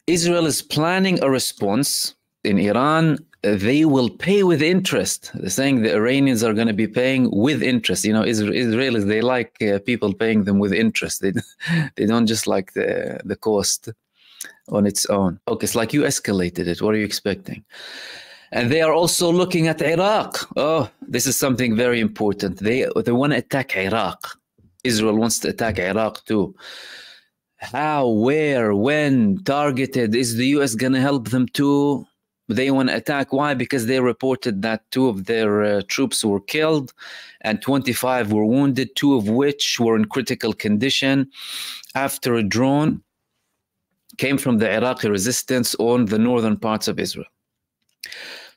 Israel is planning a response. In Iran, they will pay with interest. They're saying the Iranians are going to be paying with interest. You know, Israelis, they like people paying them with interest. They don't just like the cost on its own. Okay, it's like you escalated it. What are you expecting? And they are also looking at Iraq. Oh, this is something very important. They want to attack Iraq. Israel wants to attack Iraq too. How, where, when, targeted? Is the US going to help them too? They want to attack. Why? Because they reported that 2 of their troops were killed and 25 were wounded, 2 of which were in critical condition after a drone came from the Iraqi resistance on the northern parts of Israel.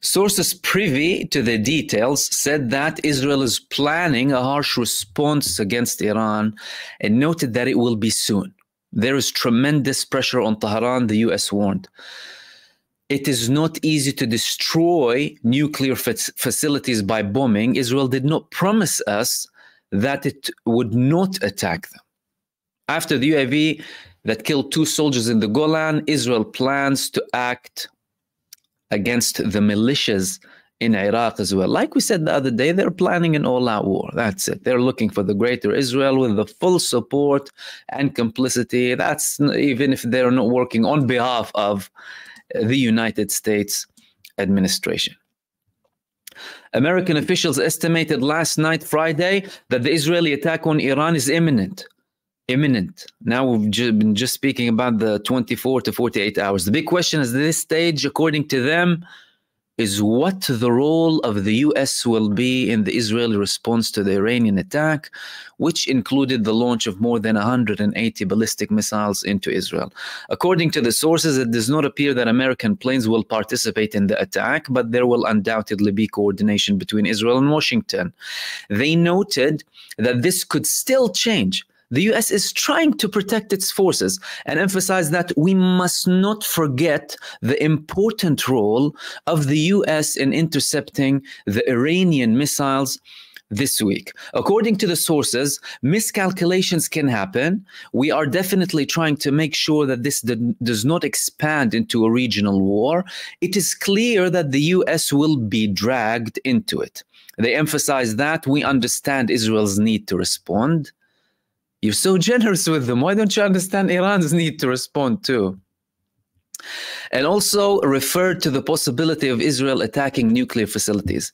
Sources privy to the details said that Israel is planning a harsh response against Iran and noted that it will be soon. There is tremendous pressure on Tehran, the US warned. It is not easy to destroy nuclear facilities by bombing. Israel did not promise us that it would not attack them. After the UAV that killed 2 soldiers in the Golan, Israel plans to act against the militias in Iraq as well. Like we said the other day, they're planning an all-out war. That's it. They're looking for the greater Israel with the full support and complicity. That's even if they're not working on behalf of the United States administration. American officials estimated last night, Friday, that the Israeli attack on Iran is imminent. Imminent. Now we've been just speaking about the 24 to 48 hours. The big question is, at this stage, according to them, is what the role of the US will be in the Israeli response to the Iranian attack, which included the launch of more than 180 ballistic missiles into Israel. According to the sources, it does not appear that American planes will participate in the attack, but there will undoubtedly be coordination between Israel and Washington. They noted that this could still change. The US is trying to protect its forces and emphasize that we must not forget the important role of the US in intercepting the Iranian missiles this week. According to the sources, miscalculations can happen. We are definitely trying to make sure that this does not expand into a regional war. It is clear that the US will be dragged into it. They emphasize that we understand Israel's need to respond. You're so generous with them. Why don't you understand Iran's need to respond too? And also referred to the possibility of Israel attacking nuclear facilities.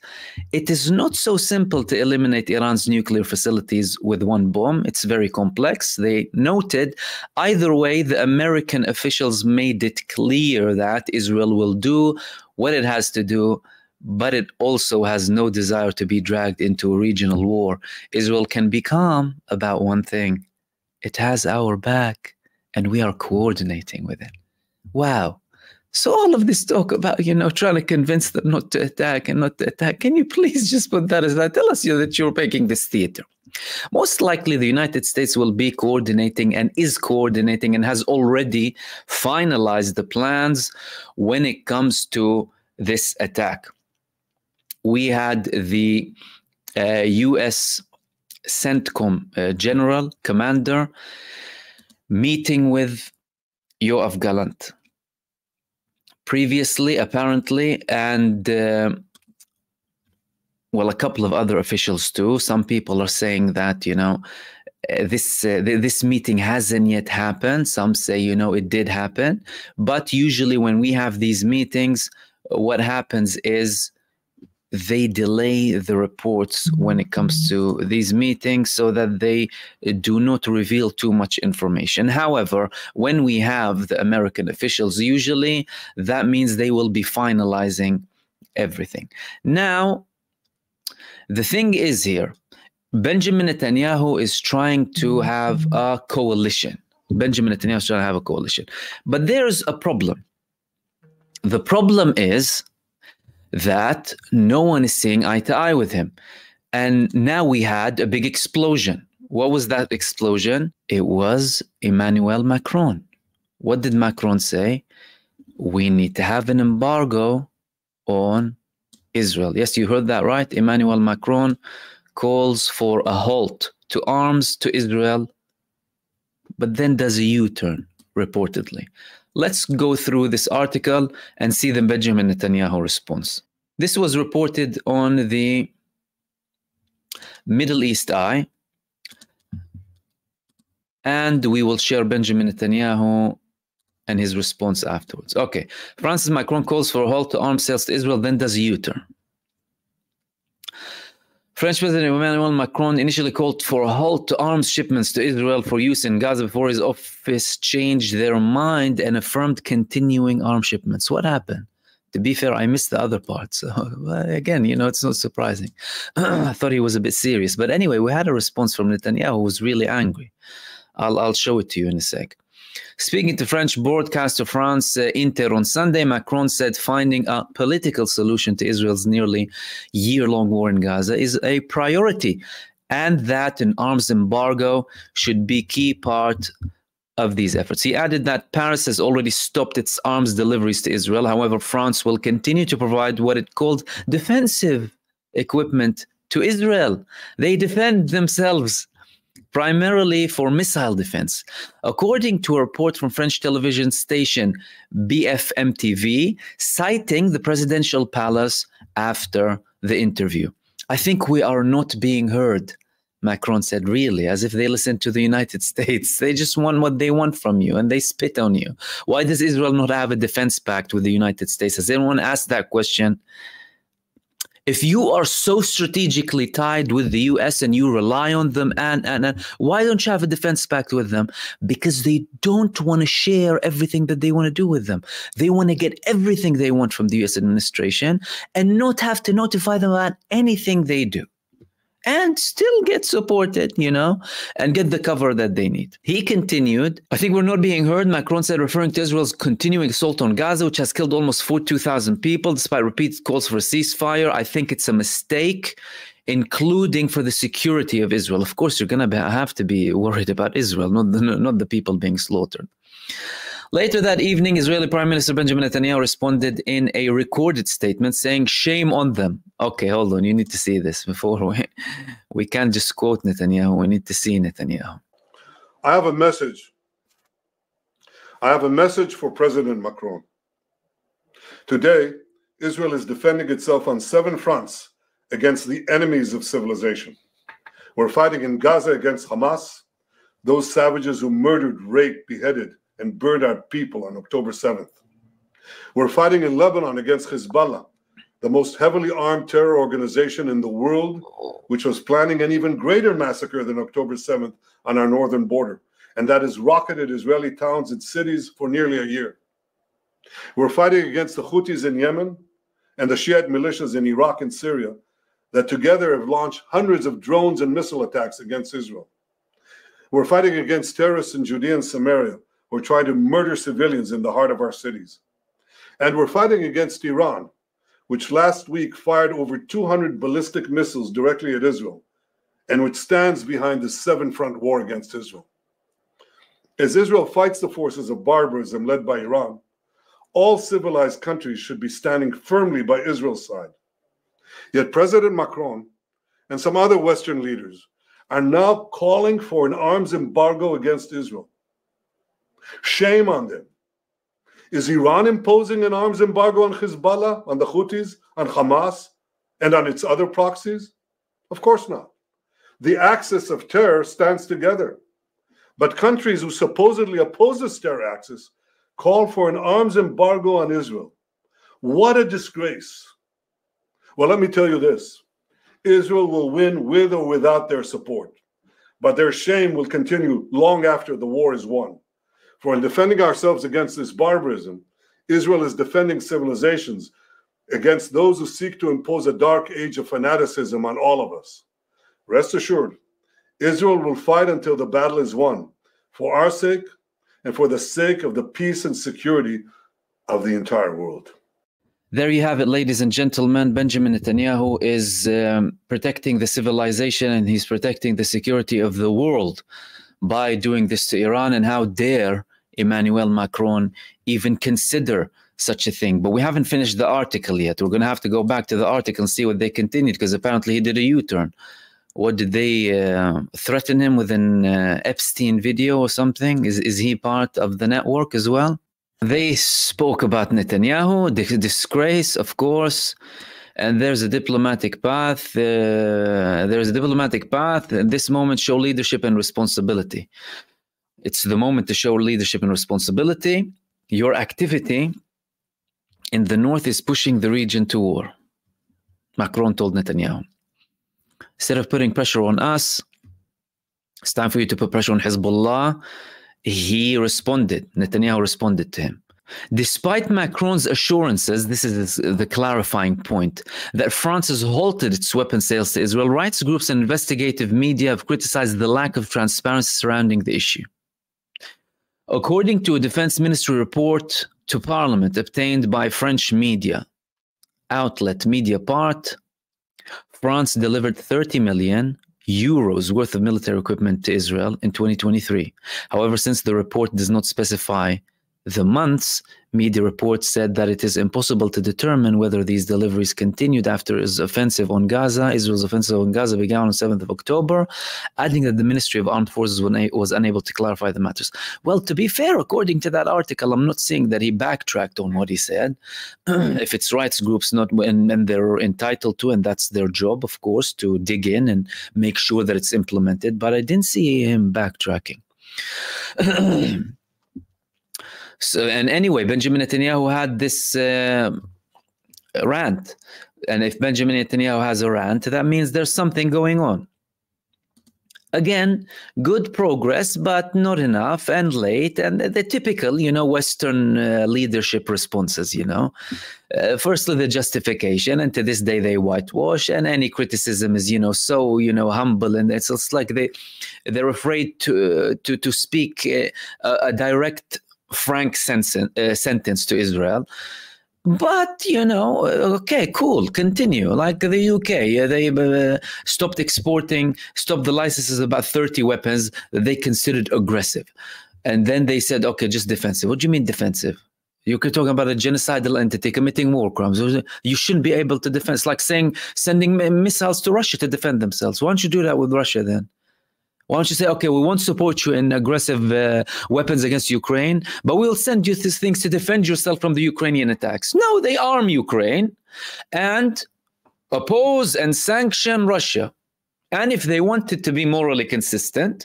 It is not so simple to eliminate Iran's nuclear facilities with one bomb. It's very complex. They noted either way, the American officials made it clear that Israel will do what it has to do, but it also has no desire to be dragged into a regional war. Israel can be calm about one thing. It has our back, and we are coordinating with it. Wow. So all of this talk about, you know, trying to convince them not to attack and not to attack, can you please just put that aside? Tell us that you're making this theater. Most likely the United States will be coordinating and is coordinating and has already finalized the plans when it comes to this attack. We had the US CENTCOM general commander meeting with Yoav Gallant previously, apparently, and well, a couple of other officials too. Some people are saying that, you know, this meeting hasn't yet happened. Some say, you know, it did happen. But usually when we have these meetings, what happens is they delay the reports when it comes to these meetings so that they do not reveal too much information. However, when we have the American officials, usually that means they will be finalizing everything. Now, the thing is here, Benjamin Netanyahu is trying to have a coalition. Benjamin Netanyahu is trying to have a coalition. But there's a problem. The problem is that no one is seeing eye to eye with him. And now we had a big explosion. What was that explosion? It was Emmanuel Macron. What did Macron say? We need to have an embargo on Israel. Yes, you heard that right. Emmanuel Macron calls for a halt to arms to Israel, but then does a U-turn, reportedly. Let's go through this article and see the Benjamin Netanyahu response. This was reported on the Middle East Eye, and we will share Benjamin Netanyahu and his response afterwards. Okay, Francis Macron calls for a halt to arms sales to Israel, then does a U-turn. French President Emmanuel Macron initially called for a halt to arms shipments to Israel for use in Gaza before his office changed their mind and affirmed continuing arms shipments. What happened? To be fair, I missed the other part. So again, you know, it's not surprising. I thought he was a bit serious. But anyway, we had a response from Netanyahu who was really angry. I'll show it to you in a sec. Speaking to French broadcaster France Inter on Sunday, Macron said finding a political solution to Israel's nearly year-long war in Gaza is a priority, and that an arms embargo should be key part of these efforts. He added that Paris has already stopped its arms deliveries to Israel. However, France will continue to provide what it called defensive equipment to Israel. They defend themselves, primarily for missile defense. According to a report from French television station BFM TV, citing the presidential palace after the interview. I think we are not being heard, Macron said, really, as if they listen to the United States. They just want what they want from you, and they spit on you. Why does Israel not have a defense pact with the United States? Has anyone asked that question? If you are so strategically tied with the US and you rely on them, and why don't you have a defense pact with them? Because they don't want to share everything that they want to do with them. They want to get everything they want from the US administration and not have to notify them about anything they do, and still get supported, you know, and get the cover that they need. He continued, I think we're not being heard, Macron said, referring to Israel's continuing assault on Gaza, which has killed almost 42,000 people, despite repeated calls for a ceasefire. I think it's a mistake, including for the security of Israel. Of course, you're going to have to be worried about Israel, not the people being slaughtered. Later that evening, Israeli Prime Minister Benjamin Netanyahu responded in a recorded statement saying, shame on them. Okay, hold on. You need to see this before we can't just quote Netanyahu. We need to see Netanyahu. I have a message. I have a message for President Macron. Today, Israel is defending itself on 7 fronts against the enemies of civilization. We're fighting in Gaza against Hamas, those savages who murdered, raped, beheaded, and burned our people on October 7th. We're fighting in Lebanon against Hezbollah, the most heavily armed terror organization in the world, which was planning an even greater massacre than October 7th on our northern border, and that has rocketed Israeli towns and cities for nearly a year. We're fighting against the Houthis in Yemen and the Shiite militias in Iraq and Syria that together have launched hundreds of drones and missile attacks against Israel. We're fighting against terrorists in Judea and Samaria who are trying to murder civilians in the heart of our cities. And we're fighting against Iran, which last week fired over 200 ballistic missiles directly at Israel, and which stands behind the 7-front war against Israel. As Israel fights the forces of barbarism led by Iran, all civilized countries should be standing firmly by Israel's side. Yet President Macron and some other Western leaders are now calling for an arms embargo against Israel. Shame on them. Is Iran imposing an arms embargo on Hezbollah, on the Houthis, on Hamas, and on its other proxies? Of course not. The axis of terror stands together. But countries who supposedly oppose this terror axis call for an arms embargo on Israel. What a disgrace. Well, let me tell you this. Israel will win with or without their support, but their shame will continue long after the war is won. For in defending ourselves against this barbarism, Israel is defending civilizations against those who seek to impose a dark age of fanaticism on all of us. Rest assured, Israel will fight until the battle is won, for our sake and for the sake of the peace and security of the entire world. There you have it, ladies and gentlemen. Benjamin Netanyahu is protecting the civilization, and he's protecting the security of the world by doing this to Iran. And how dare Emmanuel Macron even consider such a thing? But we haven't finished the article yet. We're going to have to go back to the article and see what they continued, because apparently he did a U-turn. What did they threaten him with an Epstein video or something? Is he part of the network as well? They spoke about Netanyahu, the disgrace, of course, and there's a diplomatic path. There's a diplomatic path. At this moment, show leadership and responsibility. It's the moment to show leadership and responsibility. Your activity in the north is pushing the region to war, Macron told Netanyahu. Instead of putting pressure on us, it's time for you to put pressure on Hezbollah. He responded. Netanyahu responded to him. Despite Macron's assurances, this is the clarifying point, that France has halted its weapon sales to Israel, rights groups and investigative media have criticized the lack of transparency surrounding the issue. According to a Defense Ministry report to Parliament obtained by French media outlet Mediapart, France delivered 30 million euros worth of military equipment to Israel in 2023. However, since the report does not specify the months, media reports said that it is impossible to determine whether these deliveries continued after Israel's offensive on Gaza. Israel's offensive on Gaza began on 7th of October, adding that the Ministry of Armed Forces was unable to clarify the matters. Well, to be fair, according to that article, I'm not seeing that he backtracked on what he said. If it's rights groups, and they're entitled to, and that's their job, of course, to dig in and make sure that it's implemented, but I didn't see him backtracking. So, and anyway, Benjamin Netanyahu had this rant. And if Benjamin Netanyahu has a rant, that means there's something going on. Again, good progress, but not enough and late. And the typical, Western leadership responses, Firstly, the justification. And to this day, they whitewash. And any criticism is, so, humble. And it's like they're afraid to speak a direct, frank sentence to Israel. But, okay, cool, continue. Like the UK, they stopped the licenses of about 30 weapons that they considered aggressive. And then they said, okay, just defensive. What do you mean defensive? You're talking about a genocidal entity committing war crimes. You shouldn't be able to defend. It's like sending missiles to Russia to defend themselves. Why don't you do that with Russia then? Why don't you say, okay, we won't support you in aggressive weapons against Ukraine, but we'll send you these things to defend yourself from the Ukrainian attacks. No, they arm Ukraine and oppose and sanction Russia. And if they wanted to be morally consistent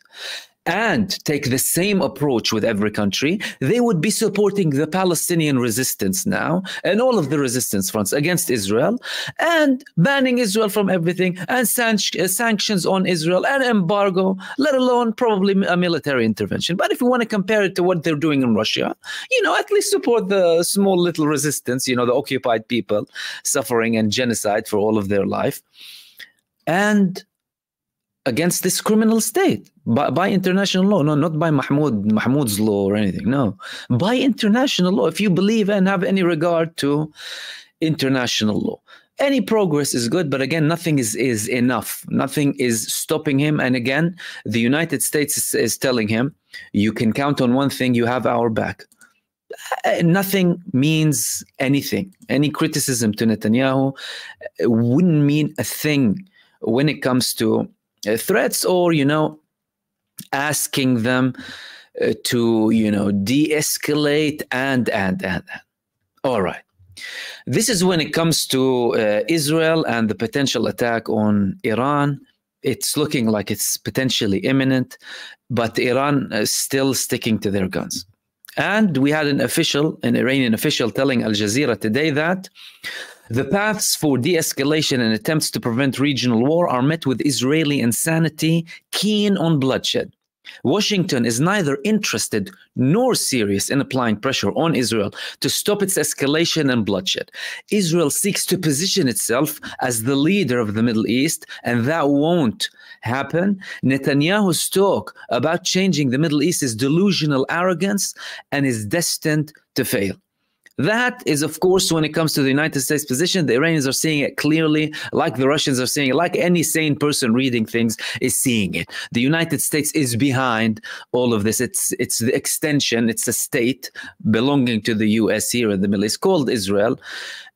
and take the same approach with every country, they would be supporting the Palestinian resistance now and all of the resistance fronts against Israel and banning Israel from everything and sanctions on Israel and embargo, let alone probably a military intervention. But if you want to compare it to what they're doing in Russia, at least support the small little resistance, the occupied people suffering and genocide for all of their life. And against this criminal state by international law. No, not by Mahmoud's law or anything. No, by international law. If you believe and have any regard to international law, any progress is good. But again, nothing is enough. Nothing is stopping him. And again, the United States is telling him, you can count on one thing, you have our back. Nothing means anything. Any criticism to Netanyahu wouldn't mean a thing when it comes to threats or, asking them to, de-escalate and. All right. This is when it comes to Israel and the potential attack on Iran. It's looking like it's potentially imminent, but Iran is still sticking to their guns. And we had an Iranian official telling Al Jazeera today that the paths for de-escalation and attempts to prevent regional war are met with Israeli insanity, keen on bloodshed. Washington is neither interested nor serious in applying pressure on Israel to stop its escalation and bloodshed. Israel seeks to position itself as the leader of the Middle East, and that won't happen. Netanyahu's talk about changing the Middle East is delusional arrogance and is destined to fail. That is, of course, when it comes to the United States position, the Iranians are seeing it clearly, like the Russians are seeing it, like any sane person reading things is seeing it. The United States is behind all of this. It's the extension, it's a state belonging to the US here in the Middle East called Israel.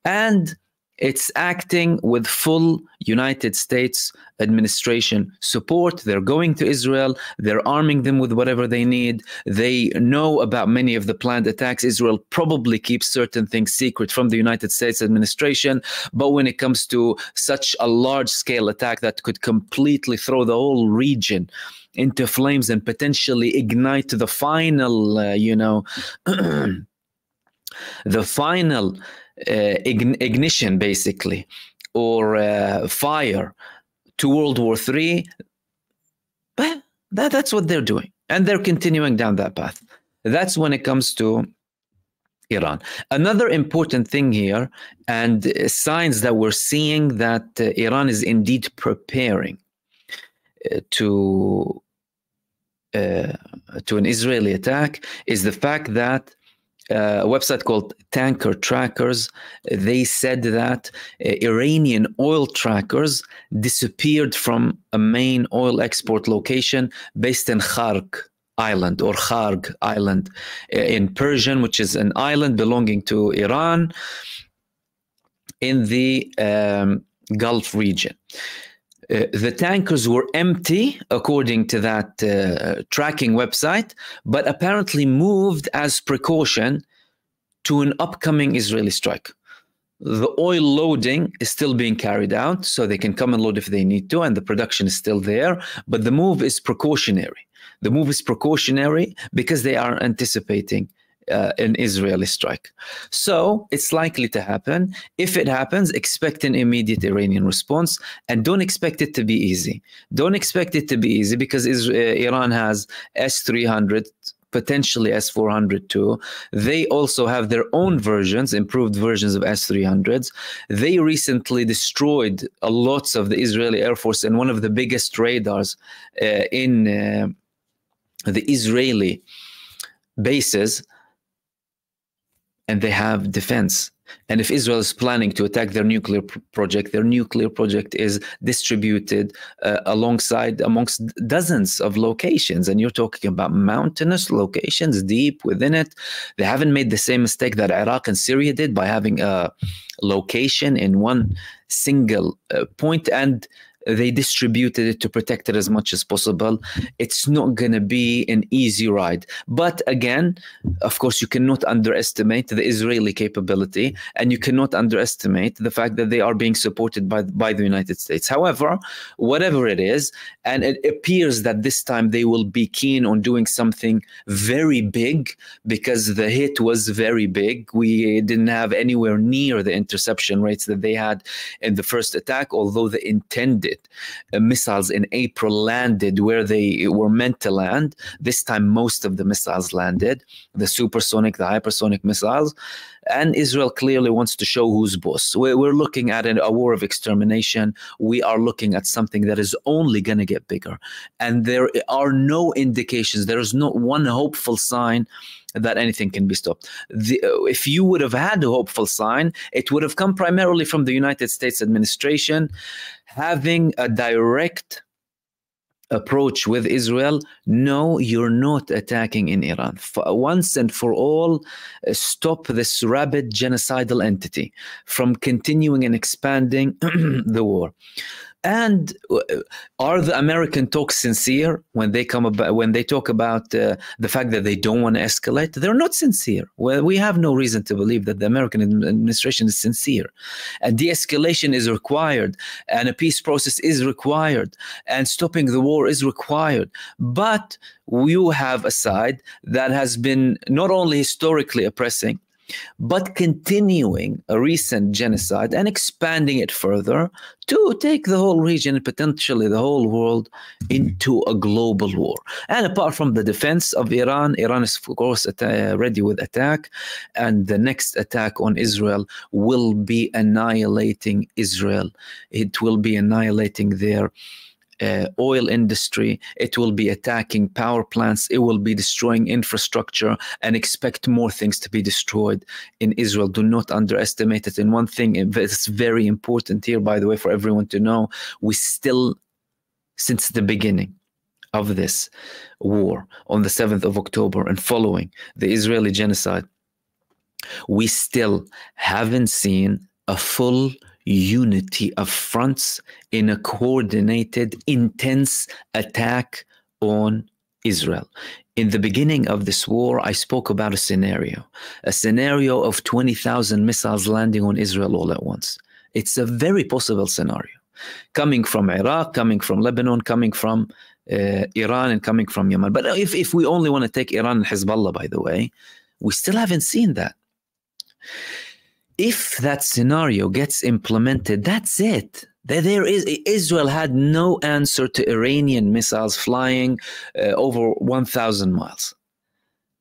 And It's acting with full United States administration support. They're going to Israel. They're arming them with whatever they need. They know about many of the planned attacks. Israel probably keeps certain things secret from the United States administration. But when it comes to such a large-scale attack that could completely throw the whole region into flames and potentially ignite the final, the final ignition, basically, or fire to World War III, but that's what they're doing. And they're continuing down that path. That's when it comes to Iran. Another important thing here, and signs that we're seeing that Iran is indeed preparing to an Israeli attack, is the fact that a website called Tanker Trackers, they said that Iranian oil trackers disappeared from a main oil export location based in Kharg Island, or Kharg Island in Persian, which is an island belonging to Iran in the Gulf region. The tankers were empty, according to that tracking website, but apparently moved as precaution to an upcoming Israeli strike. The oil loading is still being carried out, so they can come and load if they need to, and the production is still there, but the move is precautionary. The move is precautionary because they are anticipating an Israeli strike. So it's likely to happen. If it happens, expect an immediate Iranian response, and don't expect it to be easy. Don't expect it to be easy because Iran has S-300, potentially S-400 too. They also have their own versions, improved versions of S-300s. They recently destroyed lots of the Israeli Air Force and one of the biggest radars in the Israeli bases, and they have defense. And if Israel is planning to attack their nuclear project is distributed amongst dozens of locations. And you're talking about mountainous locations deep within it. They haven't made the same mistake that Iraq and Syria did by having a location in one single point, and they distributed it to protect it as much as possible. It's not going to be an easy ride. But again, of course, you cannot underestimate the Israeli capability, and you cannot underestimate the fact that they are being supported by the United States. However, whatever it is, and it appears that this time they will be keen on doing something very big because the hit was very big. We didn't have anywhere near the interception rates that they had in the first attack, although the intended missiles in April landed where they were meant to land. This time, most of the missiles landed, the supersonic, the hypersonic missiles. And Israel clearly wants to show who's boss. We're looking at a war of extermination. We are looking at something that is only going to get bigger. And there are no indications, there is not one hopeful sign that anything can be stopped. If you would have had a hopeful sign, it would have come primarily from the United States administration having a direct approach with Israel. No, you're not attacking in Iran. Once and for all, stop this rabid genocidal entity from continuing and expanding the war. And are the American talks sincere when they talk about the fact that they don't want to escalate? They're not sincere. Well, we have no reason to believe that the American administration is sincere. And de-escalation is required, and a peace process is required, and stopping the war is required. But you have a side that has been not only historically oppressing, but continuing a recent genocide and expanding it further to take the whole region and potentially the whole world into a global war. And apart from the defense of Iran, Iran is, of course, ready with attack. And the next attack on Israel will be annihilating Israel. It will be annihilating their oil industry. It will be attacking power plants. It will be destroying infrastructure, and expect more things to be destroyed in Israel. Do not underestimate it. And one thing that's very important here, by the way, for everyone to know, we still, since the beginning of this war on the 7th of October and following the Israeli genocide, we still haven't seen a full unity of fronts in a coordinated, intense attack on Israel. In the beginning of this war, I spoke about a scenario of 20,000 missiles landing on Israel all at once. It's a very possible scenario, coming from Iraq, coming from Lebanon, coming from Iran, and coming from Yemen. But if we only want to take Iran and Hezbollah, by the way, we still haven't seen that. If that scenario gets implemented, that's it. Israel had no answer to Iranian missiles flying over 1,000 miles.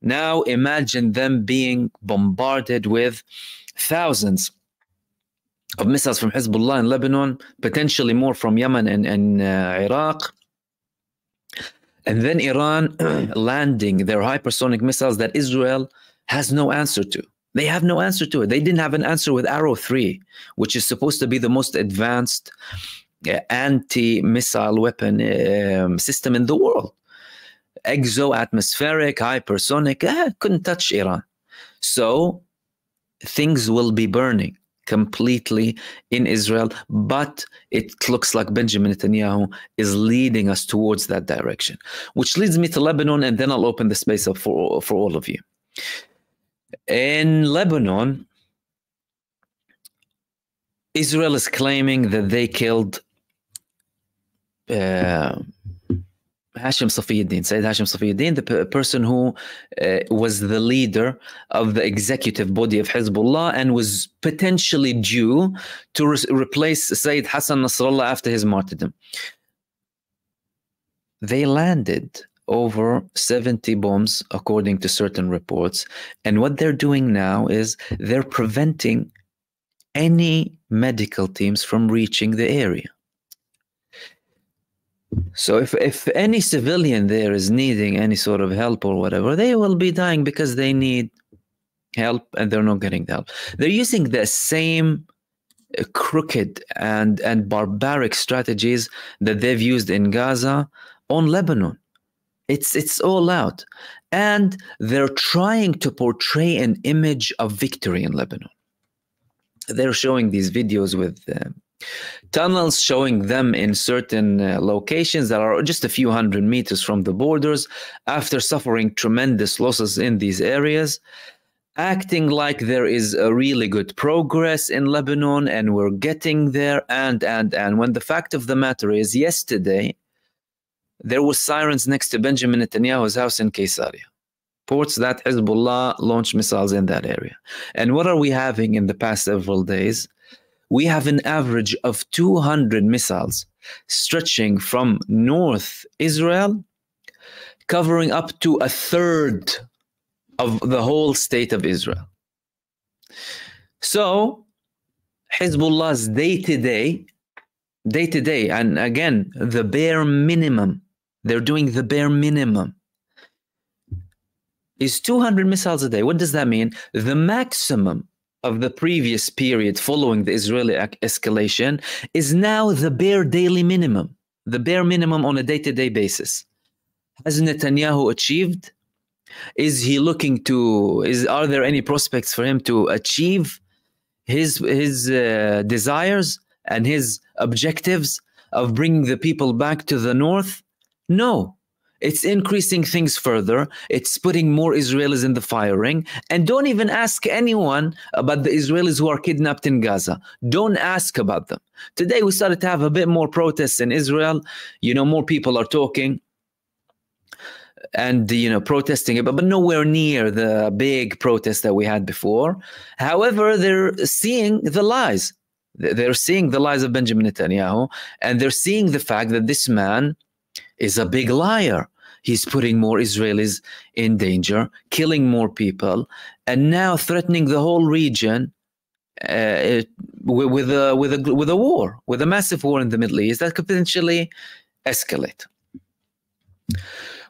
Now imagine them being bombarded with thousands of missiles from Hezbollah in Lebanon, potentially more from Yemen and Iraq. And then Iran landing their hypersonic missiles that Israel has no answer to. They have no answer to it. They didn't have an answer with Arrow 3, which is supposed to be the most advanced anti-missile weapon system in the world. Exo-atmospheric, hypersonic, couldn't touch Iran. So things will be burning completely in Israel, but it looks like Benjamin Netanyahu is leading us towards that direction, which leads me to Lebanon, and then I'll open the space up for all of you. In Lebanon, Israel is claiming that they killed Hashim Safiuddin, Sayyid Hashim Safiuddin, the person who was the leader of the executive body of Hezbollah and was potentially due to replace Sayyid Hassan Nasrallah after his martyrdom. They landed over 70 bombs, according to certain reports. And what they're doing now is they're preventing any medical teams from reaching the area. So if any civilian there is needing any sort of help or whatever, they will be dying because they need help and they're not getting the help. They're using the same crooked and barbaric strategies that they've used in Gaza on Lebanon. It's all out. And they're trying to portray an image of victory in Lebanon. They're showing these videos with tunnels, showing them in certain locations that are just a few hundred meters from the borders after suffering tremendous losses in these areas, acting like there is a really good progress in Lebanon and we're getting there. And when the fact of the matter is, yesterday, there were sirens next to Benjamin Netanyahu's house in Caesarea. Reports that Hezbollah launched missiles in that area. And what are we having in the past several days? We have an average of 200 missiles stretching from North Israel, covering up to a third of the whole state of Israel. So Hezbollah's day-to-day, and again, the bare minimum, they're doing the bare minimum, is 200 missiles a day. What does that mean? The maximum of the previous period following the Israeli escalation is now the bare daily minimum, the bare minimum on a day-to-day basis. Has Netanyahu achieved? Is he looking to, are there any prospects for him to achieve his desires and his objectives of bringing the people back to the north? No. It's increasing things further. It's putting more Israelis in the firing. And don't even ask anyone about the Israelis who are kidnapped in Gaza. Don't ask about them. Today we started to have a bit more protests in Israel. You know, more people are talking and, you know, protesting, but nowhere near the big protests that we had before. However, they're seeing the lies. They're seeing the lies of Benjamin Netanyahu, and they're seeing the fact that this man is a big liar. He's putting more Israelis in danger, killing more people, and now threatening the whole region with a war, with a massive war in the Middle East that could potentially escalate.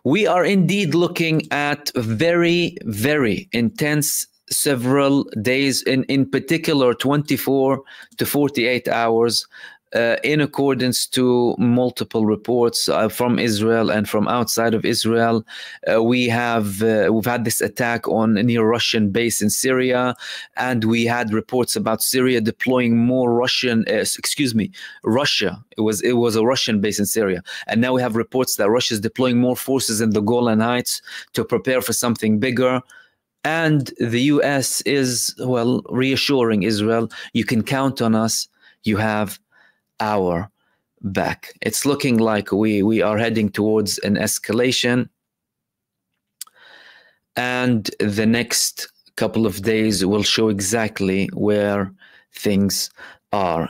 We are indeed looking at very, very intense several days, in particular 24 to 48 hours in accordance to multiple reports from Israel and from outside of Israel. We've had this attack on a near Russian base in Syria, and we had reports about Syria deploying more Russia. It was a Russian base in Syria, and now we have reports that Russia is deploying more forces in the Golan Heights to prepare for something bigger. And the US is, well, reassuring Israel, you can count on us, you have our back. It's looking like we are heading towards an escalation, and the next couple of days will show exactly where things are.